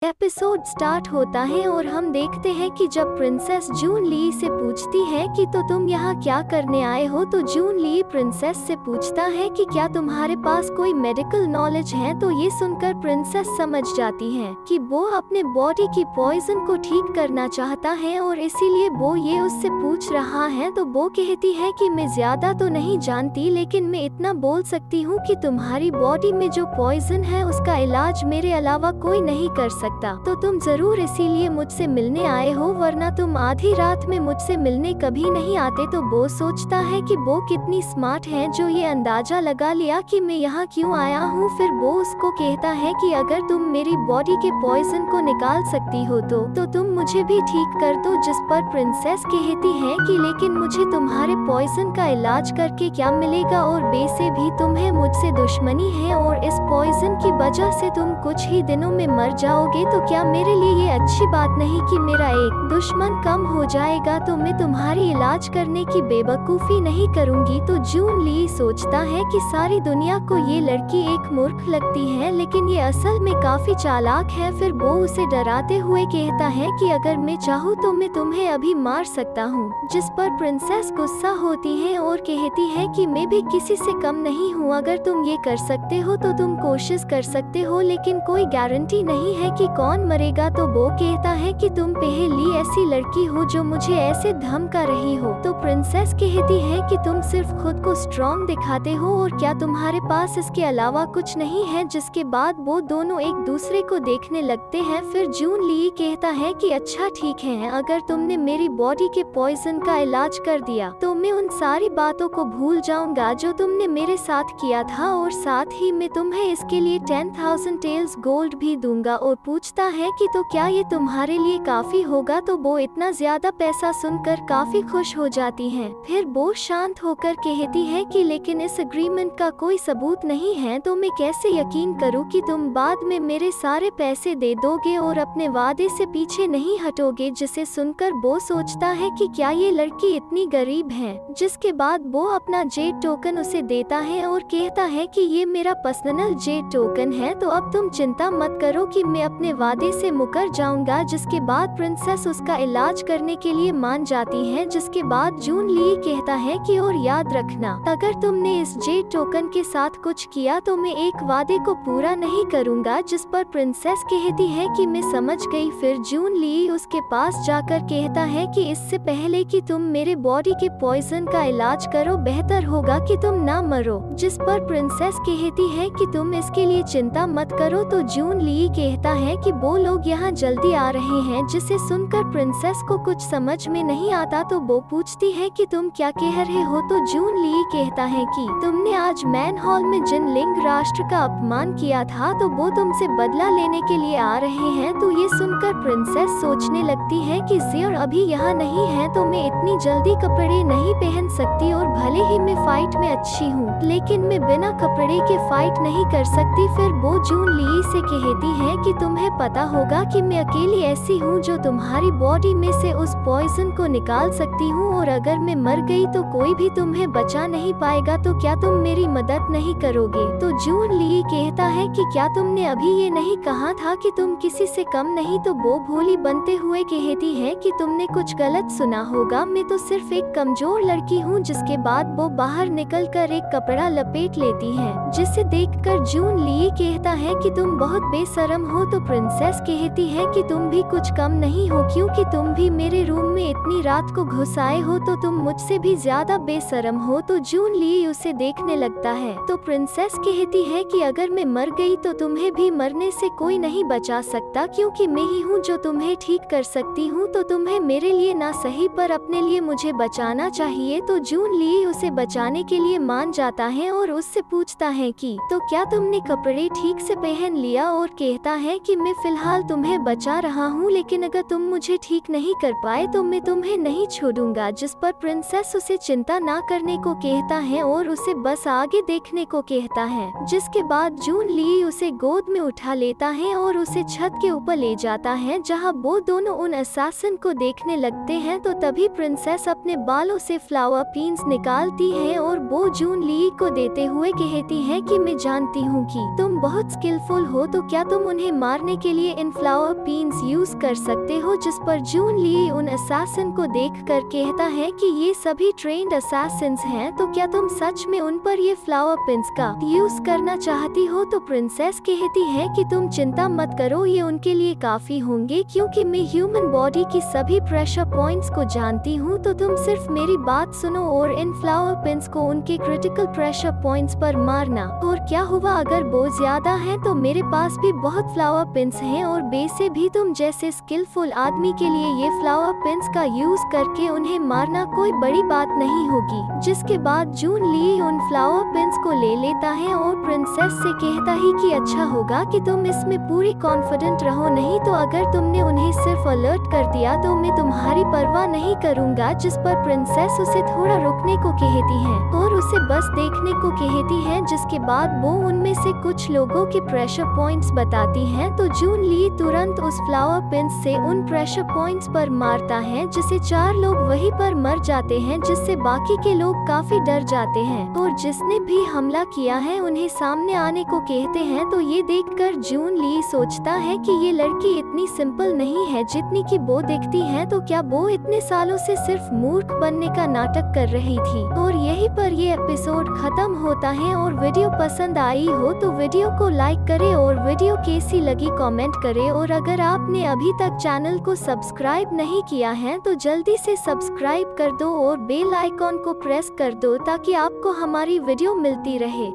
Episode start होता है और हम देखते हैं कि जब प्रिंसेस जून ली से पूछती है कि तो तुम यहाँ क्या करने आए हो, तो जून ली प्रिंसेस से पूछता है कि क्या तुम्हारे पास कोई मेडिकल नॉलेज है। तो ये सुनकर प्रिंसेस समझ जाती है कि वो अपने बॉडी की पॉइजन को ठीक करना चाहता है और इसीलिए वो ये उससे पूछ रहा है। तो वो कहती है कि मैं ज्यादा तो नहीं जानती, लेकिन मैं इतना बोल सकती हूँ कि तुम्हारी बॉडी में जो पॉइजन है उसका इलाज मेरे अलावा कोई नहीं कर सकता। तो तुम जरूर इसीलिए मुझसे मिलने आए हो, वरना तुम आधी रात में मुझसे मिलने कभी नहीं आते। तो वो सोचता है कि वो कितनी स्मार्ट है जो ये अंदाजा लगा लिया कि मैं यहाँ क्यों आया हूँ। फिर वो उसको कहता है कि अगर तुम मेरी बॉडी के पॉइजन को निकाल सकती हो तो तुम मुझे भी ठीक कर दो। जिस पर प्रिंसेस कहती है कि लेकिन मुझे तुम्हारे पॉइजन का इलाज करके क्या मिलेगा, और वैसे भी तुम्हें मुझसे दुश्मनी है और इस पॉइजन की वजह से तुम कुछ ही दिनों में मर जाओगे। तो क्या मेरे लिए ये अच्छी बात नहीं कि मेरा एक दुश्मन कम हो जाएगा। तो मैं तुम्हारी इलाज करने की बेवकूफ़ी नहीं करूँगी। तो जून ली सोचता है कि सारी दुनिया को ये लड़की एक मूर्ख लगती है, लेकिन ये असल में काफी चालाक है। फिर वो उसे डराते हुए कहता है कि अगर मैं चाहूँ तो मैं तुम्हें अभी मार सकता हूँ। जिस पर प्रिंसेस गुस्सा होती है और कहती है कि मैं भी किसी से कम नहीं हूँ, अगर तुम ये कर सकते हो तो तुम कोशिश कर सकते हो, लेकिन कोई गारंटी नहीं है कि कौन मरेगा। तो वो कहता है कि तुम पहली ऐसी लड़की हो जो मुझे ऐसे धमका रही हो। तो प्रिंसेस कहती है कि तुम सिर्फ खुद को स्ट्रॉन्ग दिखाते हो और क्या तुम्हारे पास इसके अलावा कुछ नहीं है। जिसके बाद वो दोनों एक दूसरे को देखने लगते हैं। फिर जून ली कहता है कि अच्छा ठीक है, अगर तुमने मेरी बॉडी के पॉइजन का इलाज कर दिया तो मैं उन सारी बातों को भूल जाऊंगा जो तुमने मेरे साथ किया था, और साथ ही मैं तुम्हें इसके लिए 10,000 टेल्स गोल्ड भी दूंगा। और पूछता है कि तो क्या ये तुम्हारे लिए काफी होगा। तो वो इतना ज्यादा पैसा सुनकर काफी खुश हो जाती है। फिर वो शांत होकर कहती है कि लेकिन इस एग्रीमेंट का कोई सबूत नहीं है, तो मैं कैसे यकीन करूं कि तुम बाद में मेरे सारे पैसे दे दोगे और अपने वादे से पीछे नहीं हटोगे। जिसे सुनकर वो सोचता है कि क्या ये लड़की इतनी गरीब है। जिसके बाद वो अपना जेड टोकन उसे देता है और कहता है कि ये मेरा पर्सनल जेड टोकन है, तो अब तुम चिंता मत करो कि मैं अपने वादे से मुकर जाऊंगा। जिसके बाद प्रिंसेस उसका इलाज करने के लिए मान जाती है। जिसके बाद जून ली कहता है कि और याद रखना, अगर तुमने इस जेड टोकन के साथ कुछ किया तो मैं एक वादे को पूरा नहीं करूंगा। जिस पर प्रिंसेस कहती है कि मैं समझ गई। फिर जून ली उसके पास जाकर कहता है कि इससे पहले कि तुम मेरे बॉडी के पॉइजन का इलाज करो, बेहतर होगा कि तुम ना मरो। जिस पर प्रिंसेस कहती है कि तुम इसके लिए चिंता मत करो। तो जून ली कहता है कि वो लोग यहाँ जल्दी आ रहे हैं। जिसे सुनकर प्रिंसेस को कुछ समझ में नहीं आता। तो वो पूछती है कि तुम क्या कह रहे हो। तो जून ली कहता है कि तुमने आज मैन हॉल में जिन लिंग राष्ट्र का अपमान किया था, तो वो तुमसे बदला लेने के लिए आ रहे हैं। तो ये सुनकर प्रिंसेस सोचने लगती है कि ज़ियर अभी यहाँ नहीं है, तो मैं इतनी जल्दी कपड़े नहीं पहन सकती, और भले ही मैं फाइट में अच्छी हूँ, लेकिन मैं बिना कपड़े के फाइट नहीं कर सकती। फिर वो जून ली से कहती है कि तुम्हें पता होगा कि मैं अकेली ऐसी हूँ जो तुम्हारी बॉडी में से उस पॉइजन को निकाल सकती हूँ, और अगर मैं मर गई तो कोई भी तुम्हें बचा नहीं पाएगा। तो क्या तुम मेरी मदद नहीं करोगे। तो जून ली कहता है कि क्या तुमने अभी ये नहीं कहा था कि तुम किसी से कम नहीं। तो वो भोली बनते हुए कहती है कि तुमने कुछ गलत सुना होगा, मैं तो सिर्फ एक कमजोर लड़की हूँ। जिसके बाद वो बाहर निकलकर एक कपड़ा लपेट लेती है, जिसे देखकर जून ली कहता है कि तुम बहुत बेशरम हो। तो प्रिंसेस कहती है कि तुम भी कुछ कम नहीं हो, क्योंकि तुम भी मेरे रूम में इतनी रात को घुस आए हो, तो तुम मुझसे भी ज्यादा बेशरम हो। तो जून ली उसे देखने लगता है। तो प्रिंसेस कहती है कि अगर मैं मर गई तो तुम्हें भी मरने से कोई नहीं बचा सकता, क्योंकि मैं ही हूँ जो तुम्हें ठीक कर सकती हूँ। तो तुम्हें मेरे लिए ना सही पर अपने लिए मुझे बचाना चाहिए। तो जून ली उसे बचाने के लिए मान जाता है और उससे पूछता है कि तो क्या तुमने कपड़े ठीक से पहन लिया। और कहता है कि मैं फिलहाल तुम्हें बचा रहा हूँ, लेकिन अगर तुम मुझे ठीक नहीं कर पाए तो मैं तुम्हें नहीं छोड़ूंगा। जिस पर प्रिंसेस उसे चिंता ना करने को कहता है और उसे बस आगे देखने को कहता है। जिसके बाद जून ली उसे गोद में उठा लेता है और उसे छत के ऊपर ले जाता है, जहाँ वो दोनों उन असासिन को देखने लगते हैं। तो तभी प्रिंसेस अपने बालों से फ्लावर पिन्स निकालती है और वो जून ली को देते हुए कहती है कि मैं जानती हूँ कि तुम बहुत स्किलफुल हो तो क्या तुम उन्हें मारने के लिए इन फ्लावर पिन्स यूज कर सकते हो? जिस पर जून ली उन असैसिन को देखकर कहता है कि ये सभी ट्रेन्ड असैसिन्स हैं, तो क्या तुम सच में उन पर ये फ्लावर पिन्स का यूज करना चाहती हो? तो प्रिंसेस कहती है कि तुम चिंता मत करो, ये उनके लिए काफी होंगे क्योंकि मैं ह्यूमन बॉडी की सभी प्रेशर पॉइंट्स को जानती हूँ। तो तुम सिर्फ मेरी बात सुनो और इन फ्लावर पिन्स को उनके क्रिटिकल प्रेशर पॉइंट्स पर मारना। और क्या हुआ अगर वो ज्यादा है तो मेरे पास भी बहुत फ्लावर पिन्स हैं और वैसे भी तुम जैसे स्किलफुल आदमी के लिए ये फ्लावर पिन्स का यूज करके उन्हें मारना कोई बड़ी बात नहीं होगी। जिसके बाद जून ली उन फ्लावर पिन्स को ले लेता है और प्रिंसेस से कहता है कि अच्छा होगा कि तुम इसमें पूरी कॉन्फिडेंट रहो, नहीं तो अगर तुमने उन्हें सिर्फ अलर्ट कर दिया तो मैं तुम्हारी परवाह नहीं करूँगा। जिस पर प्रिंसेस उसे थोड़ा रुकने को कहती है और उसे बस देखने को कहती है। जिसके बाद वो उनमें से कुछ लोगों के प्रेशर पॉइंट्स बताती है तो जून ली तुरंत उस फ्लावर पिन्स से उन प्रेशर पॉइंट्स पर मारता है, जिससे 4 लोग वहीं पर मर जाते हैं, जिससे बाकी के लोग काफी डर जाते हैं और जिसने भी हमला किया है उन्हें सामने आने को कहते हैं। तो ये देखकर जून ली सोचता है कि ये लड़की इतनी सिंपल नहीं है जितनी कि वो दिखती है। तो क्या वो इतने सालों से सिर्फ मूर्ख बनने का नाटक कर रही थी? और यहीं पर ये एपिसोड खत्म होता है। और वीडियो पसंद आई हो तो वीडियो को लाइक करें और वीडियो कैसी लगी कमेंट करें। और अगर आपने अभी तक चैनल को सब्सक्राइब नहीं किया है तो जल्दी से सब्सक्राइब कर दो और बेल आइकॉन को प्रेस कर दो ताकि आपको हमारी वीडियो मिलती रहे।